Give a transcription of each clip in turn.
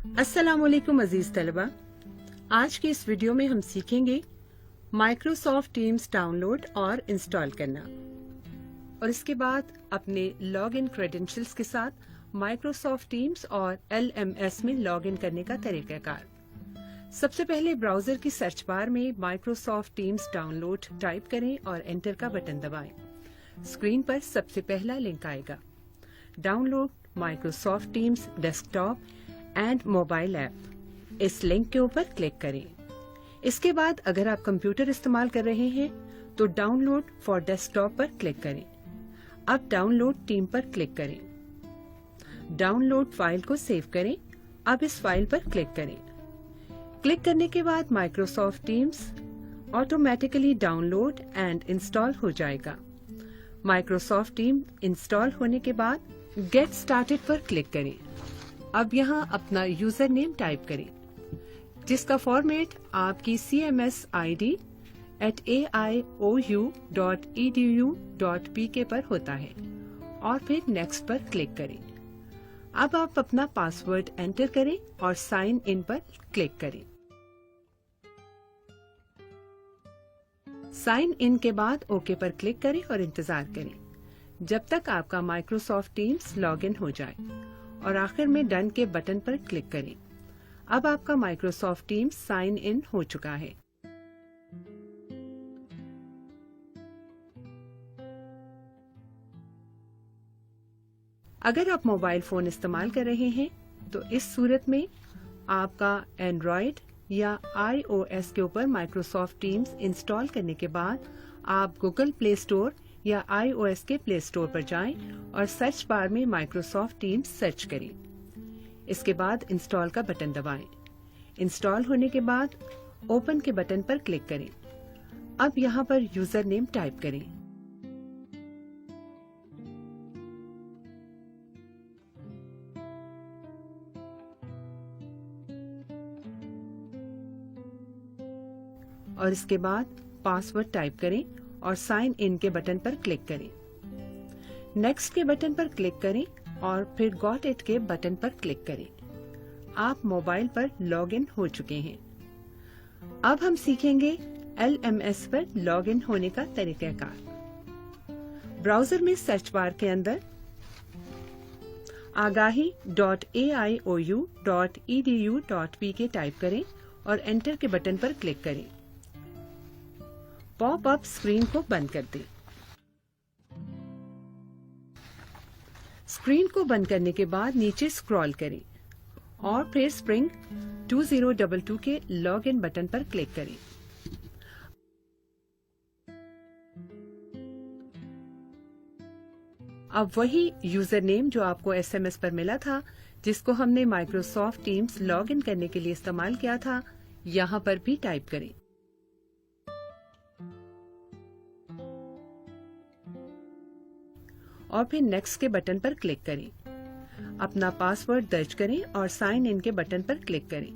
अस्सलाम वालेकुम अजीज तलबा। आज की इस वीडियो में हम सीखेंगे माइक्रोसॉफ्ट टीम्स डाउनलोड और इंस्टॉल करना और इसके बाद अपने लॉग इन क्रेडेंशियल्स के साथ माइक्रोसॉफ्ट टीम्स और LMS में लॉग इन करने का तरीकाकार। सबसे पहले ब्राउजर की सर्च बार में माइक्रोसॉफ्ट टीम्स डाउनलोड टाइप करें और एंटर का बटन दबाएं। स्क्रीन पर सबसे पहला लिंक आएगा, download Microsoft teams desktop and mobile app. इस लिंक के ऊपर क्लिक करें। इसके बाद अगर आप कंप्यूटर इस्तेमाल कर रहे हैं तो डाउनलोड फॉर डेस्कटॉप पर क्लिक करें। अब डाउनलोड टीम पर क्लिक करें। डाउनलोड फाइल को सेव करें। अब इस फाइल पर क्लिक करें। क्लिक करने के बाद Microsoft teams automatically download and install हो जाएगा। माइक्रोसॉफ्ट टीम इंस्टॉल होने के बाद गेट स्टार्टेड पर क्लिक करें। अब यहाँ अपना यूजर नेम टाइप करें, जिसका फॉर्मेट आपकी CMS ID @aiou.edu.pk पर होता है और फिर नेक्स्ट पर क्लिक करें। अब आप अपना पासवर्ड एंटर करें और साइन इन पर क्लिक करें। साइन इन के बाद ओके पर क्लिक करें और इंतजार करें जब तक आपका माइक्रोसॉफ्ट टीम्स लॉग इन हो जाए और आखिर में डन के बटन पर क्लिक करें। अब आपका माइक्रोसॉफ्ट टीम्स साइन इन हो चुका है। अगर आप मोबाइल फोन इस्तेमाल कर रहे हैं तो इस सूरत में आपका एंड्रॉयड या iOS के ऊपर माइक्रोसॉफ्ट टीम्स इंस्टॉल करने के बाद आप गूगल प्ले स्टोर या iOS के प्ले स्टोर पर जाएं और सर्च बार में माइक्रोसॉफ्ट टीम्स सर्च करें। इसके बाद इंस्टॉल का बटन दबाएं। इंस्टॉल होने के बाद ओपन के बटन पर क्लिक करें। अब यहाँ पर यूजर नेम टाइप करें। और इसके बाद पासवर्ड टाइप करें और साइन इन के बटन पर क्लिक करें। नेक्स्ट के बटन पर क्लिक करें और फिर गॉट इट के बटन पर क्लिक करें। आप मोबाइल पर लॉग इन हो चुके हैं। अब हम सीखेंगे LMS पर लॉग इन होने का तरीकाकार। ब्राउजर में सर्च बार के अंदर agahi.aiou.edu.pk टाइप करें और एंटर के बटन पर क्लिक करें। पॉप अप स्क्रीन को बंद कर दें। स्क्रीन को बंद करने के बाद नीचे स्क्रॉल करें और फिर स्प्रिंग 2022 के लॉग इन बटन पर क्लिक करें। अब वही यूजर नेम जो आपको SMS पर मिला था, जिसको हमने माइक्रोसॉफ्ट टीम्स लॉग इन करने के लिए इस्तेमाल किया था, यहाँ पर भी टाइप करें। और फिर नेक्स्ट के बटन पर क्लिक करें। अपना पासवर्ड दर्ज करें और साइन इन के बटन पर क्लिक करें।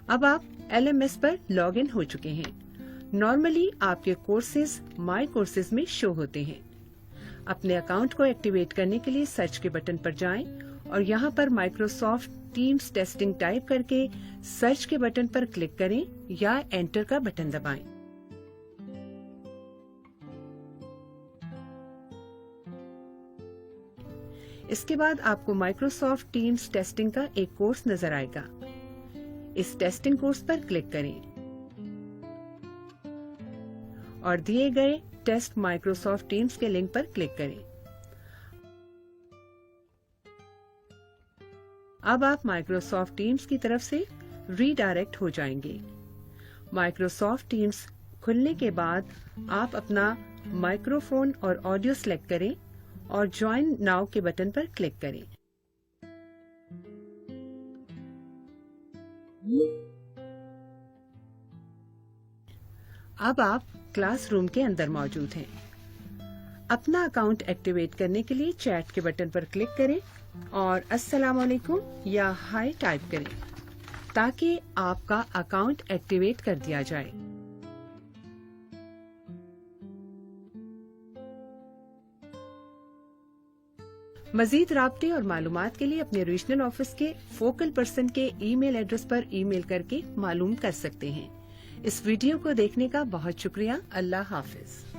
अब आप LMS पर लॉग इन हो चुके हैं। नॉर्मली आपके कोर्सेज माई कोर्सेज में शो होते हैं। अपने अकाउंट को एक्टिवेट करने के लिए सर्च के बटन पर जाएं और यहाँ पर माइक्रोसॉफ्ट टीम्स टेस्टिंग टाइप करके सर्च के बटन पर क्लिक करें या एंटर का बटन दबाएं। इसके बाद आपको माइक्रोसॉफ्ट टीम्स टेस्टिंग का एक कोर्स नजर आएगा। इस टेस्टिंग कोर्स पर क्लिक करें और दिए गए टेस्ट माइक्रोसॉफ्ट टीम्स के लिंक पर क्लिक करें। अब आप माइक्रोसॉफ्ट टीम्स की तरफ से रीडायरेक्ट हो जाएंगे। माइक्रोसॉफ्ट टीम्स खुलने के बाद आप अपना माइक्रोफोन और ऑडियो सेलेक्ट करें और ज्वाइन नाउ के बटन पर क्लिक करें। अब आप क्लासरूम के अंदर मौजूद हैं। अपना अकाउंट एक्टिवेट करने के लिए चैट के बटन पर क्लिक करें और अस्सलाम वालेकुम या हाय टाइप करें ताकि आपका अकाउंट एक्टिवेट कर दिया जाए। مزید رابطے اور معلومات کے لیے اپنے ریجنل آفس کے فوکل پرسن کے ای میل ایڈریس پر ای میل کر کے معلوم کر سکتے ہیں۔ اس ویڈیو کو دیکھنے کا بہت شکریہ۔ اللہ حافظ۔